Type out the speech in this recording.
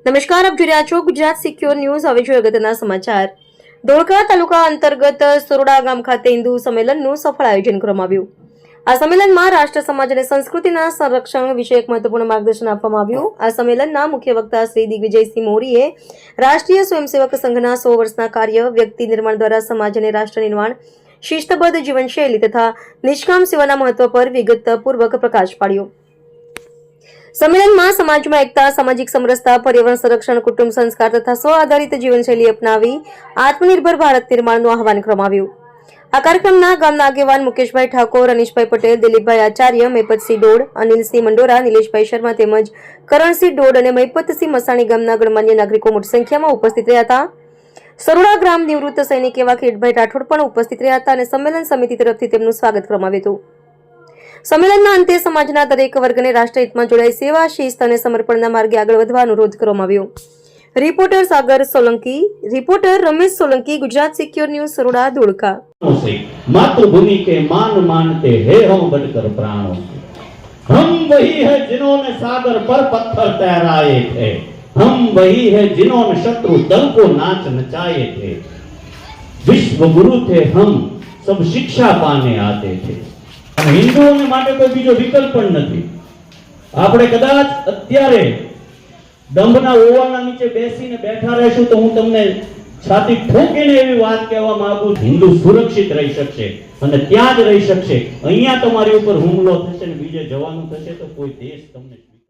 નમસ્કાર, આપ જોઈ રહ્યા છો ગુજરાત સિક્યોર ન્યૂઝ। હવે જોઈએ અગત્યના સમાચાર। ધોળકા તાલુકા અંતર્ગત સરોડા ગામ ખાતે હિન્દુ સંમેલનનું સફળ આયોજન કરવામાં આવ્યું। આ સંમેલનમાં રાષ્ટ્ર સમાજ અને સંસ્કૃતિના સંરક્ષણ વિશે એક મહત્વપૂર્ણ માર્ગદર્શન આપવામાં આવ્યું। આ સંમેલનના મુખ્ય વક્તા શ્રી દિગ્વિજયસિંહ મોરીએ રાષ્ટ્રીય સ્વયંસેવક સંઘના 100 વર્ષના કાર્ય, વ્યક્તિ નિર્માણ દ્વારા સમાજ અને રાષ્ટ્ર નિર્માણ, શિસ્તબદ્ધ જીવનશૈલી તથા નિષ્કામ સેવાના મહત્વ પર વિગતપૂર્વક પ્રકાશ પાડ્યો। સંમેલનમાં સમાજમાં એકતા, સામાજિક સમરસતા, પર્યાવરણ સંરક્ષણ, કુટુંબ સંસ્કાર તથા સ્વ આધારિત જીવનશૈલી અપનાવી આત્મનિર્ભર ભારત નિર્માણનું આહવાન કરવામાં આવ્યું। આ કાર્યક્રમના ગામના આગેવાન મુકેશભાઈ ઠાકોર, અનિશભાઈ પટેલ, દિલીપભાઈ આચાર્ય, મૈપતસિંહ ડોડ, અનિલસિંહ મંડોરા, નિલેશભાઈ શર્મા તેમજ કરણસિંહ ડોડ અને મૈપતસિંહ મસાણી ગામના ગણમાન્ય નાગરિકો મોટી સંખ્યામાં ઉપસ્થિત રહ્યા હતા। સરોડા ગ્રામ નિવૃત્ત સૈનિક એવા કિરીટભાઈ રાઠોડ પણ ઉપસ્થિત રહ્યા હતા અને સંમેલન સમિતિ તરફથી તેમનું સ્વાગત કરવામાં આવ્યું હતું। સંમેલનના અંતે સમાજના દરેક વર્ગને રાષ્ટ્રહિતમાં જોડાઈ સેવા, શિસ્ત અને સમર્પણના માર્ગે આગળ વધવા અનુરોધ કરવામાં આવ્યો। Reporter Sagar Solanki, reporter Ramesh Solanki, Gujarat Secure News, Saroda, Dholka. मातृभूमि के मान मानते हैं हम बढ़कर प्राणों से। हम वही है जिन्होंने सागर पर पत्थर तैराए थे। हम वही है जिन्होंने शत्रु दल को नाच नचाए थे। विश्व गुरु थे हम, सब शिक्षा पाने आते थे। हिंदुओं માટે કોઈ બીજો વિકલ્પ પણ નથી। આપણે કદાચ અત્યારે દંભના ઓવાના નીચે બેસીને બેઠા રહેશું તો હું તમને છાતી ઠોકીને એવી વાત કહેવા માંગુ છું, હિન્દુ સુરક્ષિત રહી શકશે અને ત્યાં જ રહી શકશે। અહીંયા તમારી ઉપર હુમલો થશે ને બીજે જવાનું થશે તો કોઈ દેશ તમને